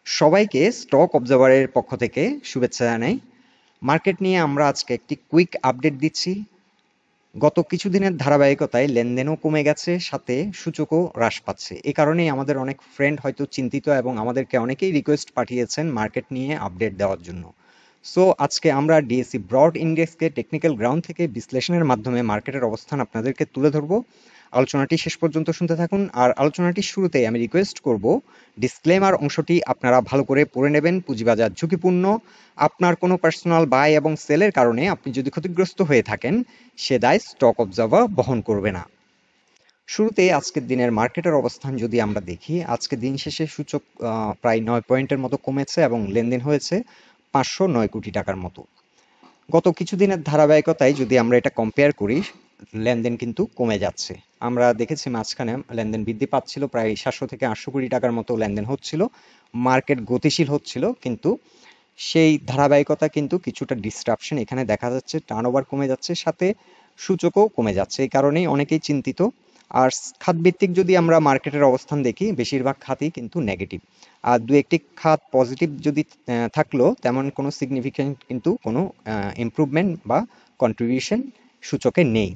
সবাইকে স্টক অবজারভারের পক্ষ থেকে শুভেচ্ছা জানাই। মার্কেট নিয়ে আমরা আজকে একটি কুইক আপডেট দিচ্ছি। গত কিছুদিনের ধারাবাহিকতায় লেনদেনও কমে গেছে, সাথে সূচকও হ্রাস পাচ্ছে। এই কারণেই আমাদের অনেক ফ্রেন্ড হয়তো চিন্তিত এবং আমাদেরকে অনেকেই রিকোয়েস্ট পাঠিয়েছেন মার্কেট নিয়ে আপডেট দেওয়ার জন্য। সো আজকে আমরা ডিএসসি ব্রড ইন্ডেক্সকে টেকনিক্যাল গ্রাউন্ড থেকে বিশ্লেষণের মাধ্যমে মার্কেটের অবস্থান আপনাদেরকে তুলে ধরবো। আলোচনাটি শেষ পর্যন্ত শুনতে থাকুন। আর আলোচনাটির শুরুতে আমি রিকোয়েস্ট করব ডিসক্লেমার অংশটি আপনারা ভালো করে পড়ে নেবেন। পুঁজিবাজার ঝুঁকিপূর্ণ। আপনার কোনো পার্সোনাল বাই এবং সেলের কারণে আপনি যদি ক্ষতিগ্রস্ত হয়ে থাকেন, সে দায় স্টক অবজার্ভার বহন করবে না। শুরুতে আজকের দিনের মার্কেটের অবস্থান যদি আমরা দেখি, আজকে দিন শেষে সূচক প্রায় 9 পয়েন্টের মতো কমেছে এবং লেনদেন হয়েছে 509 কোটি টাকার মতো। গত কিছুদিনের ধারাবাহিকতায় যদি আমরা এটা কম্পেয়ার করি, লেনদেন কিন্তু কমে যাচ্ছে। আমরা দেখেছি মাঝখানে লেনদেন বৃদ্ধি পাচ্ছিল, প্রায় 700 থেকে 800 কোটি টাকার মতো লেনদেন হচ্ছিল, মার্কেট গতিশীল হচ্ছিল, কিন্তু সেই ধারাবাহিকতা কিন্তু কিছুটা ডিসরাপশন এখানে দেখা যাচ্ছে। টার্নওভার কমে যাচ্ছে, সাথে সূচকও কমে যাচ্ছে। এই কারণেই অনেকেই চিন্তিত। আর খাতভিত্তিক যদি আমরা মার্কেটের অবস্থান দেখি, বেশিরভাগ খাতই কিন্তু নেগেটিভ। আর দু একটি খাত পজিটিভ যদি থাকলেও তেমন কোনো সিগনিফিকেন্ট কিন্তু কোনো ইমপ্রুভমেন্ট বা কন্ট্রিবিউশন সূচকে নেই।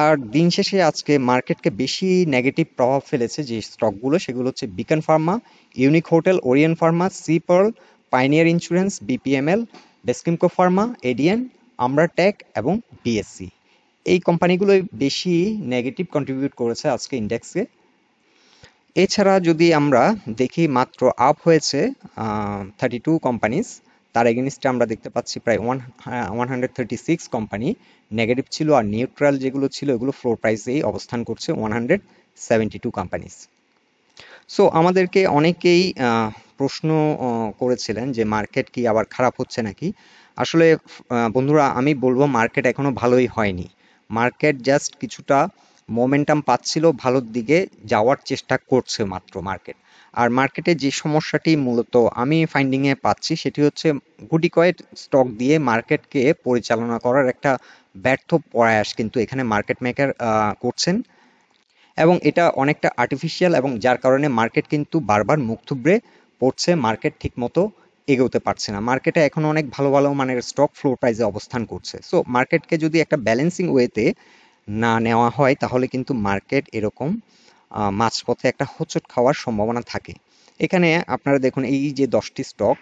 আর দিন শেষে আজকে মার্কেটকে বেশি নেগেটিভ প্রভাব ফেলেছে যে স্টকগুলো, সেগুলো হচ্ছে beacon pharma, unique hotel, Orion pharma, sea pearl, pioneer insurance, BPML, ডেস্কিমকো ফার্মা, এডিএন, আমরাটেক এবং বিএসসি। এই কোম্পানিগুলোই বেশি নেগেটিভ কন্ট্রিবিউট করেছে আজকে ইন্ডেক্সে। এছাড়া যদি আমরা দেখি, মাত্র আপ হয়েছে 32 কোম্পানিজ। তার এগেনিস্টে আমরা দেখতে পাচ্ছি প্রায় 136 কোম্পানি নেগেটিভ ছিল, আর নিউট্রাল যেগুলো ছিল এগুলো ফ্লোর প্রাইসেই অবস্থান করছে 172 কোম্পানিজ। সো আমাদেরকে অনেকেই প্রশ্ন করেছিলেন যে মার্কেট কি আবার খারাপ হচ্ছে নাকি। আসলে বন্ধুরা, আমি বলবো মার্কেট এখনো ভালোই হয়নি। মার্কেট জাস্ট কিছুটা মোমেন্টাম পাচ্ছিল, ভালোর দিকে যাওয়ার চেষ্টা করছে মাত্র মার্কেট। আর মার্কেটে যে সমস্যাটি মূলত আমি ফাইন্ডিংয়ে পাচ্ছি, সেটি হচ্ছে গুটি কয়েক স্টক দিয়ে মার্কেটকে পরিচালনা করার একটা ব্যর্থ প্রয়াস কিন্তু এখানে মার্কেট মেকার করছেন, এবং এটা অনেকটা আর্টিফিশিয়াল, এবং যার কারণে মার্কেট কিন্তু বারবার মুখ থুবড়ে পড়ছে। মার্কেট ঠিকমতো এগোতে পারছে না। মার্কেটে এখন অনেক ভালো ভালো মানের স্টক ফ্লোর প্রাইসে অবস্থান করছে। সো মার্কেটকে যদি একটা ব্যালেন্সিং ওয়েতে না নেওয়া হয়, তাহলে কিন্তু মার্কেট এরকম মাঝপথে একটা হোঁচট খাওয়ার সম্ভাবনা থাকে। এখানে আপনারা দেখুন, এই যে 10টি স্টক,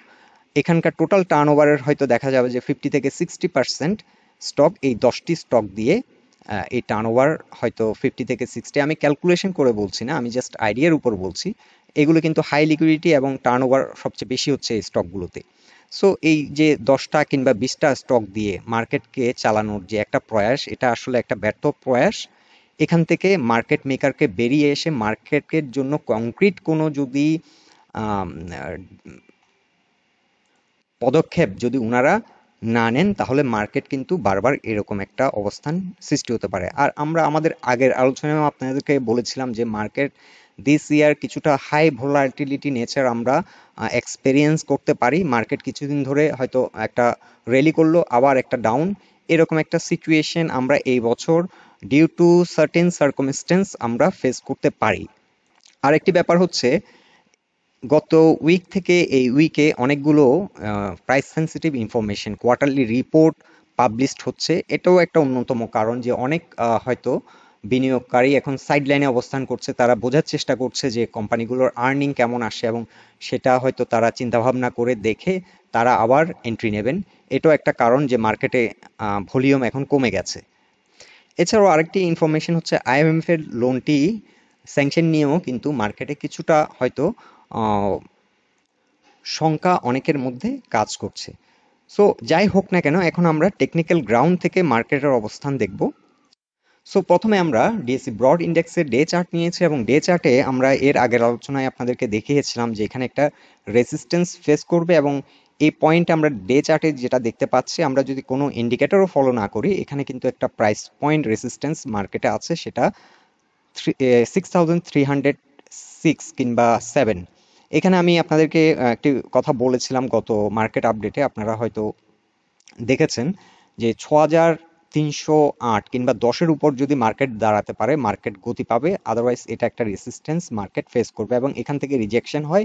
এখানকার টোটাল টার্নওভারের হয়তো দেখা যাবে যে 50 থেকে 60% স্টক এই 10টি স্টক দিয়ে এই টার্নওভার হয়তো 50 থেকে 60। আমি ক্যালকুলেশন করে বলছি না, আমি জাস্ট আইডিয়ার উপর বলছি। এগুলো কিন্তু হাই লিকুইডিটি এবং টার্নওভার সবচেয়ে বেশি হচ্ছে এই স্টকগুলোতে। সো এই যে 10টা কিংবা 20টা স্টক দিয়ে মার্কেটকে চালানোর যে একটা প্রয়াস, এটা আসলে একটা ব্যর্থ প্রয়াস। এখান থেকে মার্কেট মেকারকে বেরিয়ে এসে মার্কেটের জন্য কংক্রিট কোনো যদি পদক্ষেপ যদি উনারা না নেন, তাহলে মার্কেট কিন্তু বারবার এরকম একটা অবস্থান সৃষ্টি হতে পারে। আর আমরা আমাদের আগের আলোচনায় আপনাদেরকে বলেছিলাম যে মার্কেট দিস ইয়ার কিছুটা হাই ভোলাটিলিটি নেচার আমরা এক্সপেরিয়েন্স করতে পারি। মার্কেট কিছুদিন ধরে হয়তো একটা র্যালি করলো, আবার একটা ডাউন, এরকম একটা সিচুয়েশন আমরা এই বছর ডিউ টু সার্টেন সার্কমস্টেন্স আমরা ফেস করতে পারি। আরেকটি ব্যাপার হচ্ছে, গত উইক থেকে এই উইকে অনেকগুলো price sensitive information, quarterly report published হচ্ছে। এটাও একটা অন্যতম কারণ যে অনেক হয়তো বিনিয়োগকারী এখন সাইড লাইনে অবস্থান করছে। তারা বোঝার চেষ্টা করছে যে কোম্পানিগুলোর আর্নিং কেমন আসে, এবং সেটা হয়তো তারা চিন্তাভাবনা করে দেখে তারা আবার এন্ট্রি নেবেন। এটাও একটা কারণ যে মার্কেটে ভলিউম এখন কমে গেছে। এছাড়াও আরেকটি ইনফরমেশন হচ্ছে, আইএমএফ এর লোনটি স্যাংশন নিয়েও কিন্তু মার্কেটে কিছুটা হয়তো শঙ্কা অনেকের মধ্যে কাজ করছে। সো যাই হোক না কেন, এখন আমরা টেকনিক্যাল গ্রাউন্ড থেকে মার্কেটের অবস্থান দেখব। সো প্রথমে আমরা ডিএসসি ব্রড ইন্ডেক্সের ডে চার্ট নিয়েছি, এবং ডে চার্টে আমরা এর আগের আলোচনায় আপনাদেরকে দেখিয়েছিলাম যে এখানে একটা রেজিস্ট্যান্স ফেস করবে, এবং এই পয়েন্ট আমরা ডে চার্টে যেটা দেখতে পাচ্ছি, আমরা যদি কোনো ইন্ডিকেটরও ফলো না করি, এখানে কিন্তু একটা প্রাইস পয়েন্ট রেজিস্ট্যান্স মার্কেটে আছে, সেটা 6306 কিংবা 7। এখানে আমি আপনাদেরকে একটি কথা বলেছিলাম গত মার্কেট আপডেটে, আপনারা হয়তো দেখেছেন যে 308 কিংবা 10-এর উপর যদি মার্কেট দাঁড়াতে পারে, মার্কেট গতি পাবে। আদারওয়াইজ এটা একটা রেসিস্ট্যান্স মার্কেট ফেস করবে এবং এখান থেকে রিজেকশন হয়,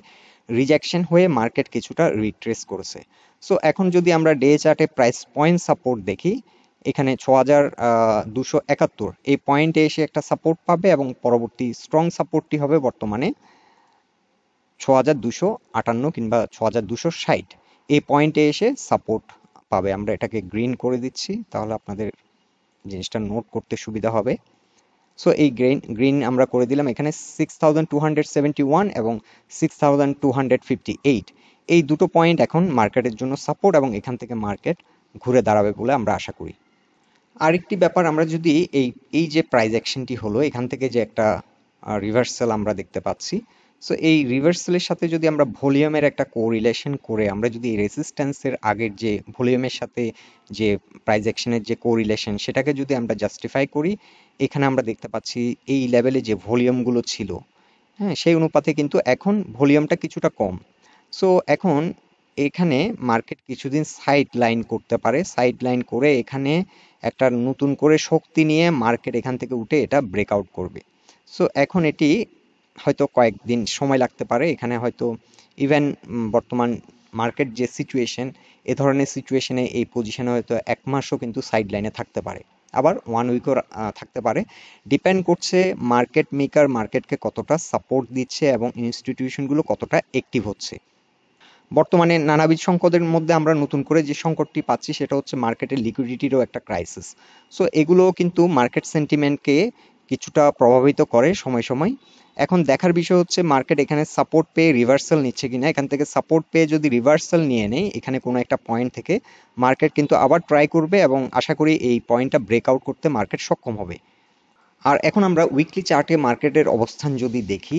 রিজেকশন হয়ে মার্কেট কিছুটা রিট্রেস করেছে। সো এখন যদি আমরা ডে চার্টে প্রাইস পয়েন্ট সাপোর্ট দেখি, এখানে 6271 এই পয়েন্টে এসে একটা সাপোর্ট পাবে এবং পরবর্তী স্ট্রং সাপোর্টটি হবে বর্তমানে 6258 কিংবা 6260 এই পয়েন্টে এসে সাপোর্ট পাবে। আমরা এটাকে গ্রিন করে দিচ্ছি, তাহলে আপনাদের জিনিসটা নোট করতে সুবিধা হবে। সো এই গ্রিন আমরা করে দিলাম। এখানে 6271 এবং 6258 এই দুটো পয়েন্ট এখন মার্কেটের জন্য সাপোর্ট এবং এখান থেকে মার্কেট ঘুরে দাঁড়াবে বলে আমরা আশা করি। আরেকটি ব্যাপার, আমরা যদি এই যে প্রাইস অ্যাকশনটি হলো, এখান থেকে যে একটা রিভার্সাল আমরা দেখতে পাচ্ছি, সো এই রিভার্সালের সাথে যদি আমরা ভলিউমের একটা কোরিলেশন করে আমরা যদি রেজিস্ট্যান্সের আগের যে ভলিউমের সাথে যে প্রাইস অ্যাকশনের যে কোরিলেশন সেটাকে যদি আমরা জাস্টিফাই করি, এখানে আমরা দেখতে পাচ্ছি এই লেভেলে যে ভলিউমগুলো ছিল, হ্যাঁ, সেই অনুপাতে কিন্তু এখন ভলিউমটা কিছুটা কম। সো এখন এখানে মার্কেট কিছুদিন সাইড লাইন করতে পারে, সাইড লাইন করে এখানে একটা নতুন করে শক্তি নিয়ে মার্কেট এখান থেকে উঠে এটা ব্রেকআউট করবে। সো এখন এটি হয়তো কয়েকদিন সময় লাগতে পারে, এখানে হয়তো ইভেন বর্তমান মার্কেট যে সিচুয়েশন, এ ধরনের সিচুয়েশনে এই পজিশনে হয়তো 1 মাসও কিন্তু সাইড লাইনে থাকতে পারে, আবার 1 উইকও থাকতে পারে। ডিপেন্ড করছে মার্কেট মেকার মার্কেটকে কতটা সাপোর্ট দিচ্ছে এবং ইনস্টিটিউশনগুলো কতটা অ্যাক্টিভ হচ্ছে। বর্তমানে নানাবিধ সংকটের মধ্যে আমরা নতুন করে যে সংকটটি পাচ্ছি সেটা হচ্ছে মার্কেটের লিকুইডিটিরও একটা ক্রাইসিস। সো এগুলো কিন্তু মার্কেট সেন্টিমেন্টকে কিছুটা প্রভাবিত করে সময় সময়। এখন দেখার বিষয় হচ্ছে মার্কেট এখানে সাপোর্ট পেয়ে রিভার্সাল নিচ্ছে কিনা। এখান থেকে সাপোর্ট পেয়ে যদি রিভার্সাল নিয়ে নেয় এখানে কোনো একটা পয়েন্ট থেকে, মার্কেট কিন্তু আবার ট্রাই করবে এবং আশা করি এই পয়েন্টটা ব্রেকআউট করতে মার্কেট সক্ষম হবে। আর এখন আমরা উইকলি চার্টে মার্কেটের অবস্থান যদি দেখি,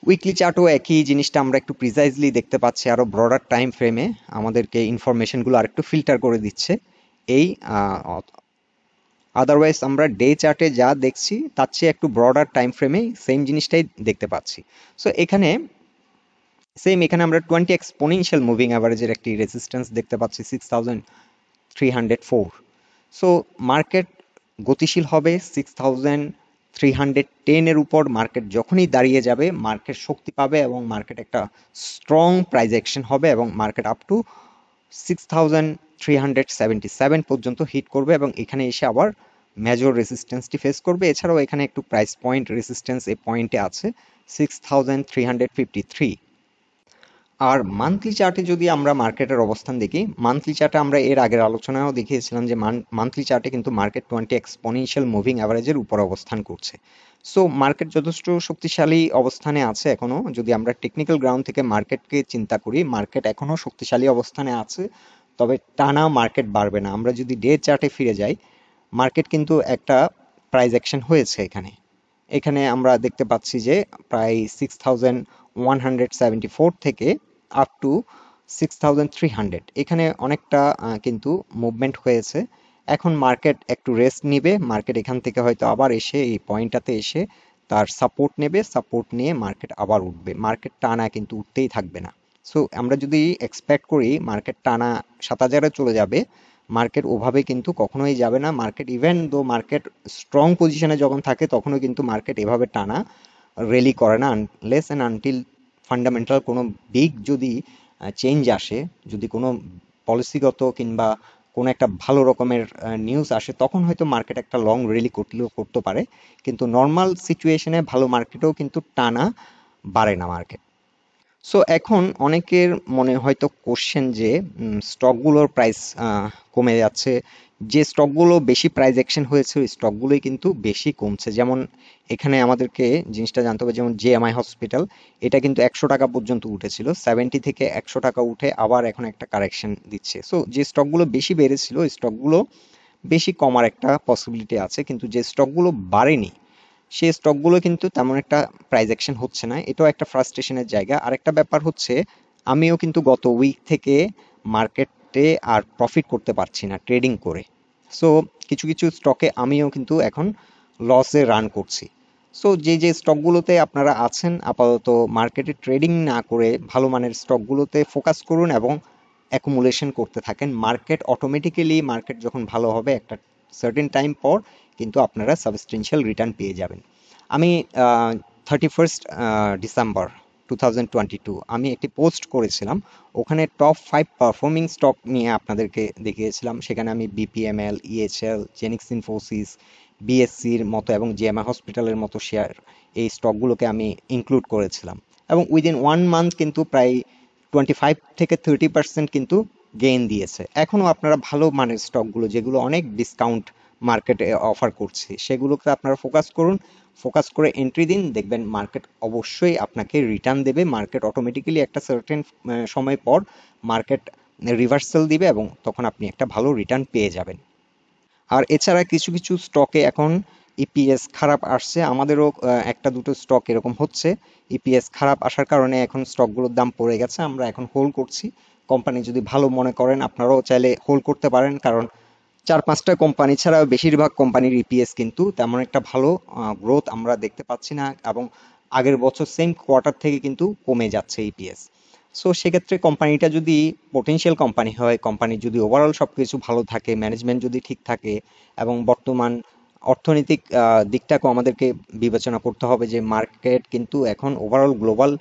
উইকলি চার্টও একই জিনিসটা আমরা একটু প্রিসাইজলি দেখতে পাচ্ছি, আরও ব্রডার টাইম ফ্রেমে আমাদেরকে ইনফরমেশনগুলো আরেকটু ফিল্টার করে দিচ্ছে। এই আদারওয়াইজ আমরা ডে চার্টে যা দেখছি তার চেয়ে একটু ব্রডার টাইম ফ্রেমে সেম জিনিসটাই দেখতে পাচ্ছি। সো এখানে এখানে আমরা 20 এক্সপোনেনশিয়াল মুভিং অ্যাভারেজের একটি রেজিস্ট্যান্স দেখতে পাচ্ছি 6304। সো মার্কেট গতিশীল হবে 6310 এর উপর। মার্কেট যখনই দাঁড়িয়ে যাবে মার্কেট শক্তি পাবে এবং মার্কেট একটা স্ট্রং প্রাইস অ্যাকশন হবে এবং মার্কেট আপ টু 6377 পর্যন্ত হিট করবে এবং এখানে এসে আবার মেজর রেজিস্ট্যান্সটি ফেস করবে। এছাড়াও এখানে একটু প্রাইস পয়েন্ট রেজিস্ট্যান্স এই পয়েন্টে আছে 6353। আর মান্থলি চার্টে যদি আমরা মার্কেটের অবস্থান দেখি, মান্থলি চার্টে আমরা এর আগের আলোচনায়ও দেখিয়েছিলাম যে মান্থলি চার্টে কিন্তু মার্কেট 20 এক্সপোনেনশিয়াল মুভিং অ্যাভারেজের উপর অবস্থান করছে। সো মার্কেট যথেষ্ট শক্তিশালী অবস্থানে আছে এখনো। যদি আমরা টেকনিক্যাল গ্রাউন্ড থেকে মার্কেটকে চিন্তা করি, মার্কেট এখনো শক্তিশালী অবস্থানে আছে, তবে টানা মার্কেট বাড়বে না। আমরা যদি ডে চার্টে ফিরে যাই, মার্কেট কিন্তু একটা প্রাইস অ্যাকশন হয়েছে এখানে। এখানে আমরা দেখতে পাচ্ছি যে প্রায় 6174 থেকে আপ টু 6300 এখানে অনেকটা কিন্তু মুভমেন্ট হয়েছে। এখন মার্কেট একটু রেস্ট নিবে, মার্কেট এখান থেকে হয়তো আবার এসে এই পয়েন্টটাতে এসে তার সাপোর্ট নেবে, সাপোর্ট নিয়ে মার্কেট আবার উঠবে। মার্কেট টানা কিন্তু উঠতেই থাকবে না। সো আমরা যদি এক্সপেক্ট করি মার্কেট টানা 7000-এ চলে যাবে, মার্কেট ওভাবে কিন্তু কখনোই যাবে না। Market even though market strong পজিশনে যখন থাকে তখনও কিন্তু মার্কেট এভাবে টানা রেলি করে না, আনলেস অ্যান্ড আনটিল ফান্ডামেন্টাল কোনো বিগ যদি চেঞ্জ আসে, যদি কোনো পলিসিগত কিংবা কোনো একটা ভালো রকমের নিউজ আসে, তখন হয়তো মার্কেট একটা লং রেলি করতে পারে। কিন্তু নর্মাল সিচুয়েশনে ভালো মার্কেটেও কিন্তু টানা বাড়ে না মার্কেট। সো এখন অনেকের মনে হয়তো কোশ্চেন যে স্টকগুলোর প্রাইস কমে যাচ্ছে, যে স্টকগুলো বেশি প্রাইস অ্যাকশন হয়েছে ওই স্টকগুলোই কিন্তু বেশি কমছে। যেমন এখানে আমাদেরকে জিনিসটা জানতে হবে, যেমন জেএমআই হসপিটাল, এটা কিন্তু 100 টাকা পর্যন্ত উঠেছিল, 70 থেকে 100 টাকা উঠে আবার এখন একটা কারেকশন দিচ্ছে। সো যে স্টকগুলো বেশি বেড়েছিল ওই স্টকগুলো বেশি কমার একটা পসিবিলিটি আছে, কিন্তু যে স্টকগুলো বাড়েনি সেই স্টকগুলো কিন্তু তেমন একটা প্রাইস অ্যাকশন হচ্ছে না। এটাও একটা ফ্রাস্ট্রেশনের জায়গা। আরেকটা ব্যাপার হচ্ছে, আমিও কিন্তু গত উইক থেকে মার্কেটে আর প্রফিট করতে পারছি না ট্রেডিং করে। সো কিছু কিছু স্টকে আমিও কিন্তু এখন লসে রান করছি। সো যে যে স্টকগুলোতে আপনারা আছেন আপাতত মার্কেটে ট্রেডিং না করে ভালো মানের স্টকগুলোতে ফোকাস করুন এবং অ্যাকুমুলেশন করতে থাকেন। মার্কেট অটোমেটিক্যালি, মার্কেট যখন ভালো হবে একটা সার্টেন টাইম পর কিন্তু আপনারা সাবস্টেনশিয়াল রিটার্ন পেয়ে যাবেন। আমি 31 ডিসেম্বর 2022 আমি একটি পোস্ট করেছিলাম, ওখানে টপ 5 পারফর্মিং স্টক নিয়ে আপনাদেরকে দেখিয়েছিলাম। সেখানে আমি বিপিএমএল, ইএচএল, জেনিক্স ইনফোসিস, বিএসসির মতো এবং জিএমআই হসপিটালের মতো শেয়ার, এই স্টকগুলোকে আমি ইনক্লুড করেছিলাম। এবং উইদিন 1 মান্থ কিন্তু প্রায় 25 থেকে 30% কিন্তু গেইন দিয়েছে। এখনও আপনারা ভালো মানের স্টকগুলো যেগুলো অনেক ডিসকাউন্ট মার্কেটে অফার করছে সেগুলোকে আপনারা ফোকাস করুন, ফোকাস করে এন্ট্রি দিন, দেখবেন মার্কেট অবশ্যই আপনাকে রিটার্ন দেবে। মার্কেট অটোমেটিক্যালি একটা সার্টেন সময় পর মার্কেট রিভার্সাল দিবে এবং তখন আপনি একটা ভালো রিটার্ন পেয়ে যাবেন। আর এছাড়া কিছু কিছু স্টকে এখন ইপিএস খারাপ আসছে, আমাদেরও একটা দুটো স্টক এরকম হচ্ছে। ইপিএস খারাপ আসার কারণে এখন স্টকগুলোর দাম পড়ে গেছে, আমরা এখন হোল্ড করছি। কোম্পানি যদি ভালো মনে করেন আপনারাও চাইলে হোল্ড করতে পারেন, কারণ 4-5টা কোম্পানি ছাড়া বেশিরভাগ কোম্পানির ইপিএস কিন্তু তেমন একটা ভালো গ্রোথ আমরা দেখতে পাচ্ছি না, এবং আগের বছর সেম কোয়ার্টার থেকে কিন্তু কমে যাচ্ছে ইপিএস। সো সেক্ষেত্রে কোম্পানিটা যদি পোটেনশিয়াল কোম্পানি হয়, কোম্পানির যদি ওভারঅল সব কিছু ভালো থাকে, ম্যানেজমেন্ট যদি ঠিক থাকে, এবং বর্তমান অর্থনৈতিক দিকটাকেও আমাদেরকে বিবেচনা করতে হবে যে মার্কেট কিন্তু এখন ওভারঅল গ্লোবাল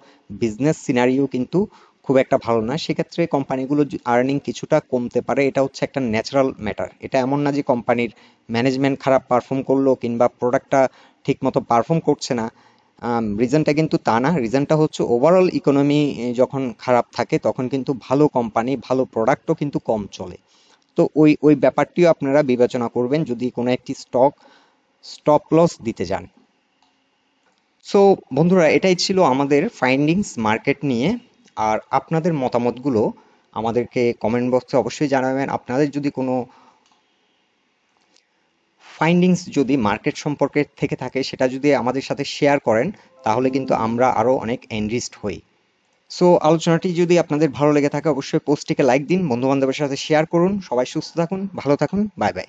বিজনেস সিনারিও কিন্তু খুব একটা ভালো না। সেক্ষেত্রে কোম্পানিগুলো আর্নিং কিছুটা কমতে পারে, এটা হচ্ছে একটা ন্যাচারাল ম্যাটার। এটা এমন না যে কোম্পানির ম্যানেজমেন্ট খারাপ পারফর্ম করলো কিংবা প্রোডাক্টটা ঠিক মতো পারফর্ম করছে না, রিজনটা কিন্তু তা না। রিজনটা হচ্ছে ওভারঅল ইকোনমি যখন খারাপ থাকে তখন কিন্তু ভালো কোম্পানি, ভালো প্রোডাক্টও কিন্তু কম চলে। তো ওই ওই ব্যাপারটিও আপনারা বিবেচনা করবেন যদি কোনো একটি স্টক স্টপ লস দিতে যান। সো বন্ধুরা, এটাই ছিল আমাদের ফাইন্ডিংস মার্কেট নিয়ে। আর আপনাদের মতামতগুলো আমাদেরকে কমেন্ট বক্সে অবশ্যই জানাবেন। আপনাদের যদি কোনো ফাইন্ডিংস যদি মার্কেট সম্পর্কে থেকে থাকে সেটা যদি আমাদের সাথে শেয়ার করেন তাহলে কিন্তু আমরা আরও অনেক এনরিচড হই। সো আলোচনাটি যদি আপনাদের ভালো লেগে থাকে অবশ্যই পোস্টটিকে লাইক দিন, বন্ধু বান্ধবের সাথে শেয়ার করুন। সবাই সুস্থ থাকুন, ভালো থাকুন, বাই বাই।